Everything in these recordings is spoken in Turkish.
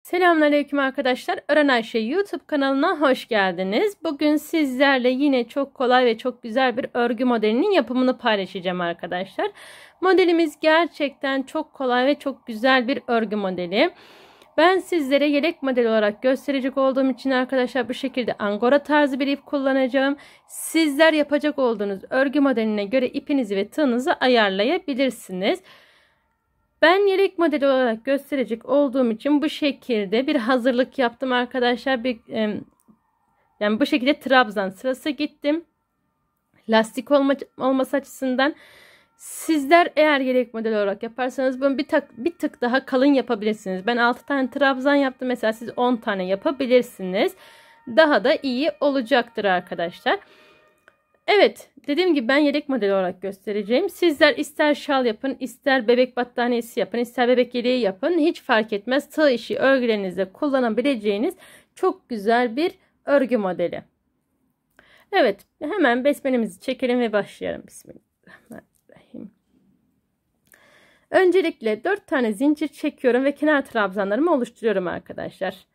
Selamünaleyküm arkadaşlar. Öğren Ayşe YouTube kanalına hoş geldiniz. Bugün sizlerle yine çok kolay ve çok güzel bir örgü modelinin yapımını paylaşacağım arkadaşlar. Modelimiz gerçekten çok kolay ve çok güzel bir örgü modeli. Ben sizlere yelek model olarak gösterecek olduğum için arkadaşlar bu şekilde angora tarzı bir ip kullanacağım. Sizler yapacak olduğunuz örgü modeline göre ipinizi ve tığınızı ayarlayabilirsiniz. Ben yelek modeli olarak gösterecek olduğum için bu şekilde bir hazırlık yaptım arkadaşlar. Yani bu şekilde trabzan sırası gittim. Lastik olması açısından sizler eğer yelek modeli olarak yaparsanız bunu bir tık daha kalın yapabilirsiniz. Ben 6 tane trabzan yaptım. Mesela siz 10 tane yapabilirsiniz. Daha da iyi olacaktır arkadaşlar. Evet, dediğim gibi ben yelek modeli olarak göstereceğim. Sizler ister şal yapın, ister bebek battaniyesi yapın, ister bebek yeleği yapın. Hiç fark etmez. Tığ işi örgülerinizde kullanabileceğiniz çok güzel bir örgü modeli. Evet, hemen besmelemizi çekelim ve başlayalım. Bismillahirrahmanirrahim. Öncelikle 4 tane zincir çekiyorum ve kenar trabzanlarımı oluşturuyorum arkadaşlar.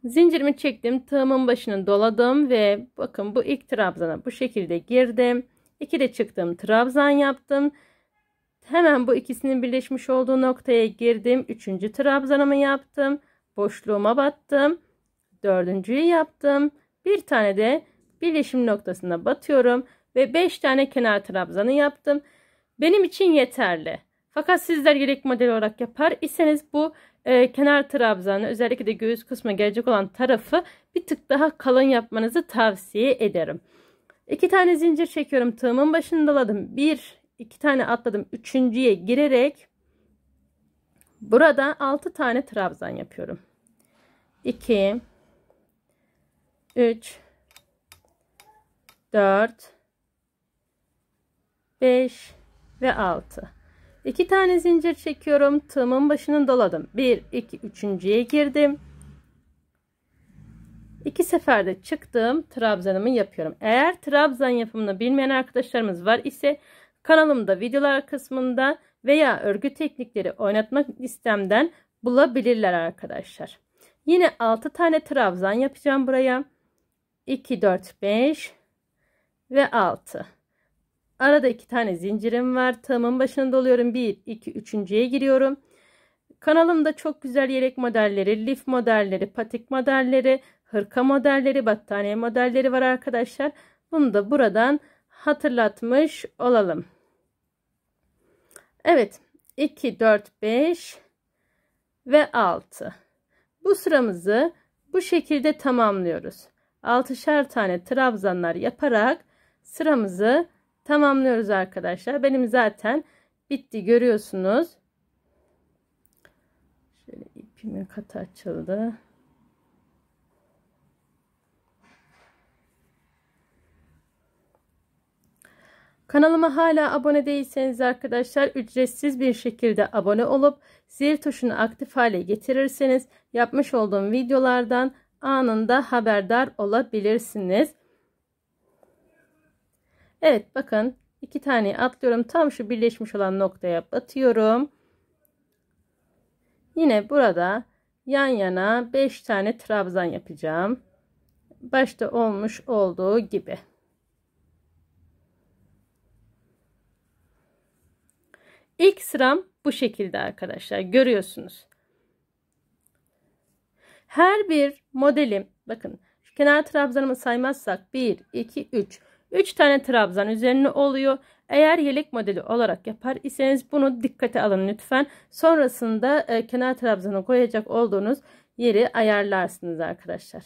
Zincirimi çektim, tığımın başını doladım ve bakın bu ilk trabzana bu şekilde girdim. 2 de çıktım, trabzan yaptım. Hemen bu ikisinin birleşmiş olduğu noktaya girdim. 3. trabzanımı yaptım. Boşluğuma battım. 4.'yü yaptım. Bir tane de birleşim noktasına batıyorum ve 5 tane kenar trabzanı yaptım. Benim için yeterli. Fakat sizler yelek modeli olarak yapar iseniz bu kenar trabzanı, özellikle de göğüs kısmına gelecek olan tarafı bir tık daha kalın yapmanızı tavsiye ederim. 2 tane zincir çekiyorum, tığımın başını doladım, 2 tane atladım, 3.'ye girerek burada 6 tane trabzan yapıyorum. 2 3 4 5 ve 6. 2 tane zincir çekiyorum. Tığımın başını doladım. 1, 2, 3.'ye girdim. 2 seferde çıktım. Trabzanımı yapıyorum. Eğer trabzan yapımını bilmeyen arkadaşlarımız var ise kanalımda videolar kısmında veya örgü teknikleri oynatmak listemden bulabilirler arkadaşlar. Yine 6 tane trabzan yapacağım buraya. 2, 4, 5 ve 6. Arada 2 tane zincirim var. Tığımın başına doluyorum. 1, 2, 3.'ye giriyorum. Kanalımda çok güzel yelek modelleri, lif modelleri, patik modelleri, hırka modelleri, battaniye modelleri var arkadaşlar. Bunu da buradan hatırlatmış olalım. Evet. 2, 4, 5 ve 6. Bu sıramızı bu şekilde tamamlıyoruz. 6'şer tane trabzanlar yaparak sıramızı tamamlıyoruz arkadaşlar. Benim zaten bitti, görüyorsunuz. Şöyle ipimin katı açıldı. Kanalıma hala abone değilseniz arkadaşlar ücretsiz bir şekilde abone olup zil tuşunu aktif hale getirirseniz yapmış olduğum videolardan anında haberdar olabilirsiniz. Evet, bakın 2 tane atlıyorum, tam şu birleşmiş olan noktaya batıyorum. Yine burada yan yana 5 tane trabzan yapacağım. Başta olmuş olduğu gibi. İlk sıram bu şekilde arkadaşlar, görüyorsunuz. Her bir modelim, bakın şu kenar trabzanımı saymazsak 1, 2, 3 tane trabzan üzerine oluyor. Eğer yelek modeli olarak yapar iseniz bunu dikkate alın lütfen. Sonrasında kenar trabzanı koyacak olduğunuz yeri ayarlarsınız arkadaşlar.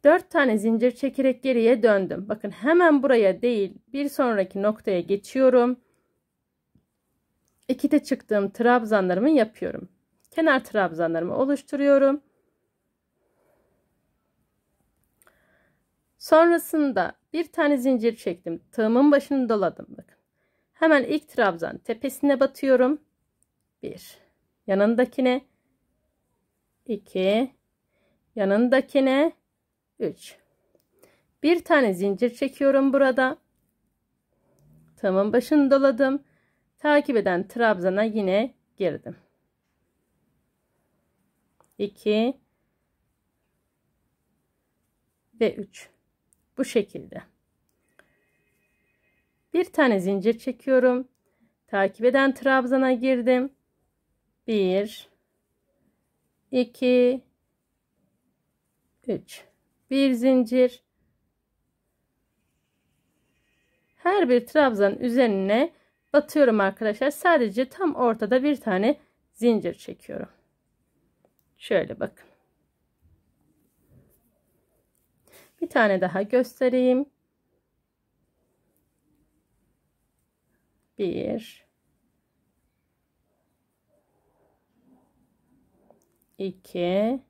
4 tane zincir çekerek geriye döndüm. Bakın hemen buraya değil, bir sonraki noktaya geçiyorum. 2'de çıktığım trabzanlarımı yapıyorum. Kenar trabzanlarımı oluşturuyorum. Sonrasında bir tane zincir çektim. Tığımın başını doladım. Bakın. Hemen ilk trabzan tepesine batıyorum. 1. Yanındakine. 2. Yanındakine. 3. Bir tane zincir çekiyorum burada. Tığımın başını doladım. Takip eden trabzana yine girdim. 2 ve 3. Bu şekilde. Bir tane zincir çekiyorum. Takip eden trabzana girdim. 1 2 3. Bir zincir. Her bir trabzanın üzerine batıyorum arkadaşlar. Sadece tam ortada bir tane zincir çekiyorum. Şöyle bakın. Bir tane daha göstereyim. 1 2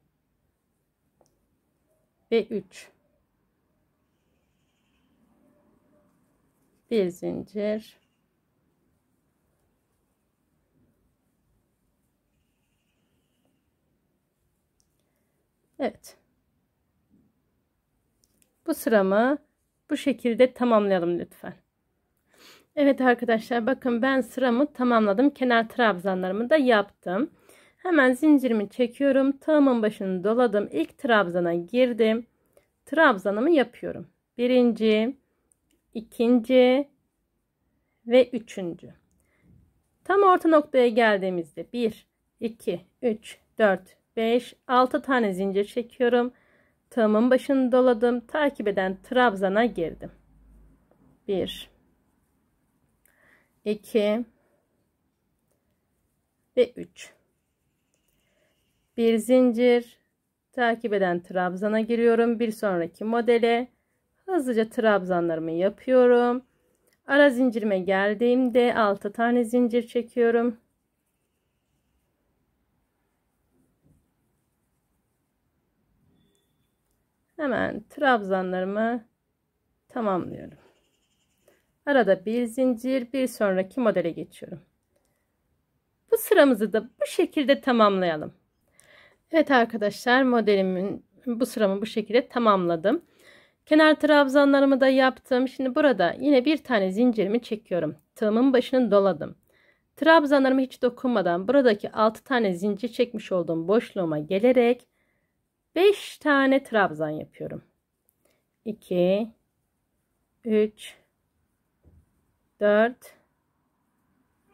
ve 3. Bir zincir. Evet. Bu sıramı bu şekilde tamamlayalım lütfen. Evet arkadaşlar, bakın ben sıramı tamamladım. Kenar trabzanlarımı da yaptım. Hemen zincirimi çekiyorum. Tığımın başını doladım. İlk trabzana girdim. Trabzanımı yapıyorum. Birinci, ikinci ve üçüncü. Tam orta noktaya geldiğimizde 1, 2, 3, 4, 5, 6 tane zincir çekiyorum. Tığımın başını doladım. Takip eden trabzana girdim. 1, 2 ve 3. Bir zincir. Takip eden trabzana giriyorum. Bir sonraki modele hızlıca trabzanlarımı yapıyorum. Ara zincirime geldiğimde 6 tane zincir çekiyorum. Hemen trabzanlarımı tamamlıyorum. Arada bir zincir, bir sonraki modele geçiyorum. Bu sıramızı da bu şekilde tamamlayalım. Evet arkadaşlar, bu sıramı bu şekilde tamamladım. Kenar trabzanlarımı da yaptım. Şimdi burada yine bir tane zincirimi çekiyorum. Tığımın başını doladım. Trabzanlarımı hiç dokunmadan buradaki 6 tane zincir çekmiş olduğum boşluğuma gelerek 5 tane trabzan yapıyorum. 2 3 4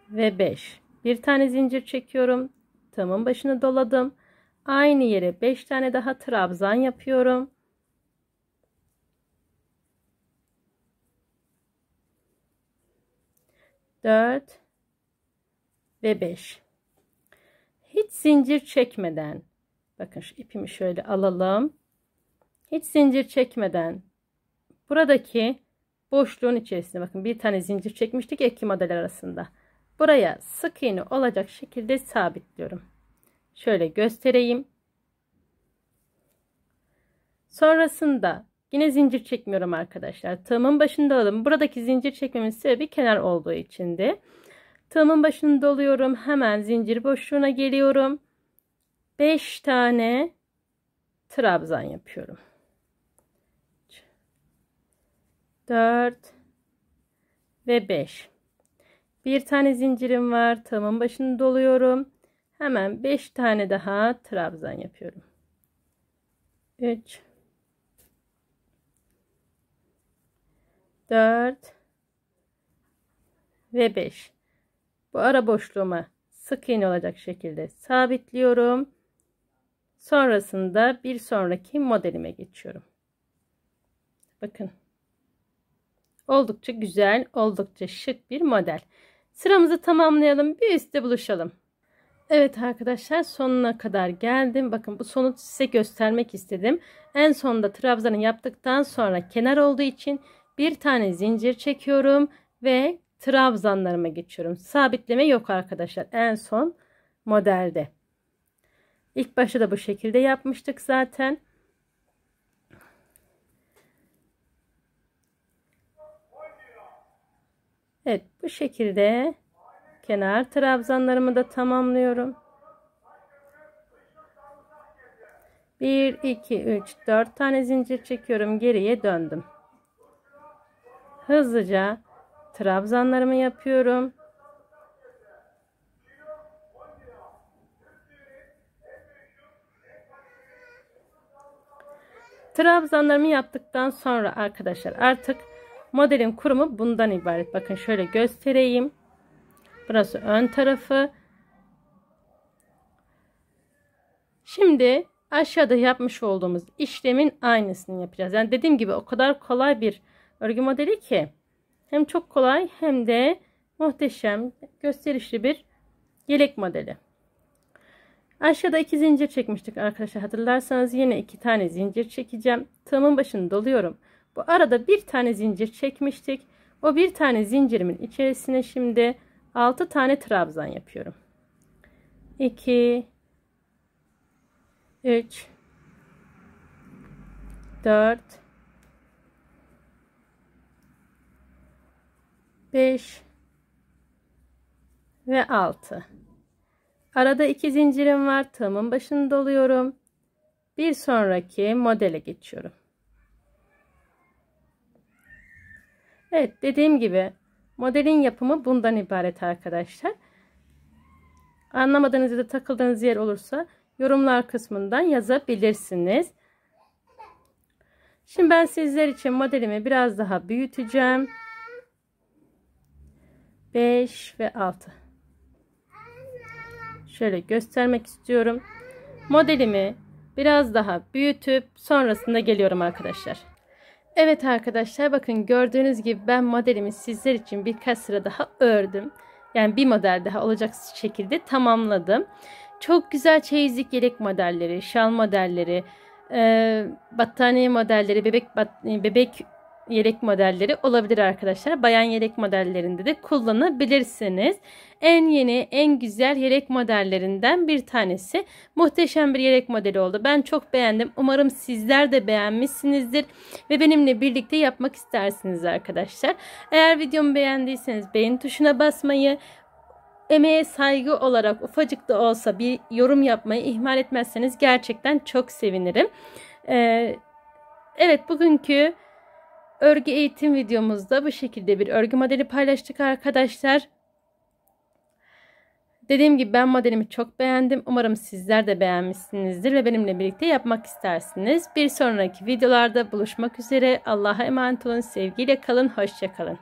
ve 5. Bir tane zincir çekiyorum. Tığımın başını doladım. Aynı yere 5 tane daha trabzan yapıyorum. Dört ve 5. Hiç zincir çekmeden, bakın şu ipimi şöyle alalım. Hiç zincir çekmeden buradaki boşluğun içerisine, bakın bir tane zincir çekmiştik iki model arasında. Buraya sık iğne olacak şekilde sabitliyorum. Şöyle göstereyim. Sonrasında yine zincir çekmiyorum arkadaşlar. Tığımın başını doladım. Buradaki zincir çekmemin sebebi kenar olduğu içindi. Tığımın başını doluyorum. Hemen zincir boşluğuna geliyorum. 5 tane trabzan yapıyorum. 4 ve 5. Bir tane zincirim var. Tığımın başını doluyorum. Hemen 5 tane daha trabzan yapıyorum. 3 4 ve 5. Bu ara boşluğuma sık iğne olacak şekilde sabitliyorum. Sonrasında bir sonraki modelime geçiyorum. Bakın. Oldukça güzel, oldukça şık bir model. Sıramızı tamamlayalım. Bir üstte buluşalım. Evet arkadaşlar, sonuna kadar geldim. Bakın bu sonu size göstermek istedim. En sonunda trabzanı yaptıktan sonra kenar olduğu için bir tane zincir çekiyorum ve trabzanlarıma geçiyorum. Sabitleme yok arkadaşlar en son modelde. İlk başta da bu şekilde yapmıştık zaten. Evet, bu şekilde kenar trabzanlarımı da tamamlıyorum. 1 2 3 4 tane zincir çekiyorum, geriye döndüm. Hızlıca trabzanlarımı yapıyorum. Trabzanlarımı yaptıktan sonra arkadaşlar artık modelin kurumu bundan ibaret. Bakın şöyle göstereyim. Burası ön tarafı. Şimdi aşağıda yapmış olduğumuz işlemin aynısını yapacağız. Yani dediğim gibi o kadar kolay bir örgü modeli ki hem çok kolay hem de muhteşem, gösterişli bir yelek modeli. Aşağıda 2 zincir çekmiştik arkadaşlar. Hatırlarsanız yine 2 tane zincir çekeceğim. Tığımın başını doluyorum. Bu arada bir tane zincir çekmiştik. O bir tane zincirimin içerisine şimdi 6 tane trabzan yapıyorum. 2 3 4 5 ve 6. Arada 2 zincirim var. Tığımın başını doluyorum. Bir sonraki modele geçiyorum. Evet, dediğim gibi modelin yapımı bundan ibaret arkadaşlar. Anlamadığınız ya da takıldığınız yer olursa yorumlar kısmından yazabilirsiniz. Şimdi ben sizler için modelimi biraz daha büyüteceğim. 5 ve 6. Şöyle göstermek istiyorum. Modelimi biraz daha büyütüp sonrasında geliyorum arkadaşlar. Evet arkadaşlar, bakın gördüğünüz gibi ben modelimi sizler için birkaç sıra daha ördüm. Yani bir model daha olacak şekilde tamamladım. Çok güzel çeyizlik yelek modelleri, şal modelleri, battaniye modelleri, bebek yelek modelleri olabilir arkadaşlar. Bayan yelek modellerinde de kullanabilirsiniz. En yeni, en güzel yelek modellerinden bir tanesi. Muhteşem bir yelek modeli oldu. Ben çok beğendim. Umarım sizler de beğenmişsinizdir ve benimle birlikte yapmak istersiniz arkadaşlar. Eğer videomu beğendiyseniz beğen tuşuna basmayı, emeğe saygı olarak ufacık da olsa bir yorum yapmayı ihmal etmezseniz gerçekten çok sevinirim. Evet, bugünkü örgü eğitim videomuzda bu şekilde bir örgü modeli paylaştık arkadaşlar. Dediğim gibi ben modelimi çok beğendim. Umarım sizler de beğenmişsinizdir ve benimle birlikte yapmak istersiniz. Bir sonraki videolarda buluşmak üzere. Allah'a emanet olun. Sevgiyle kalın. Hoşça kalın.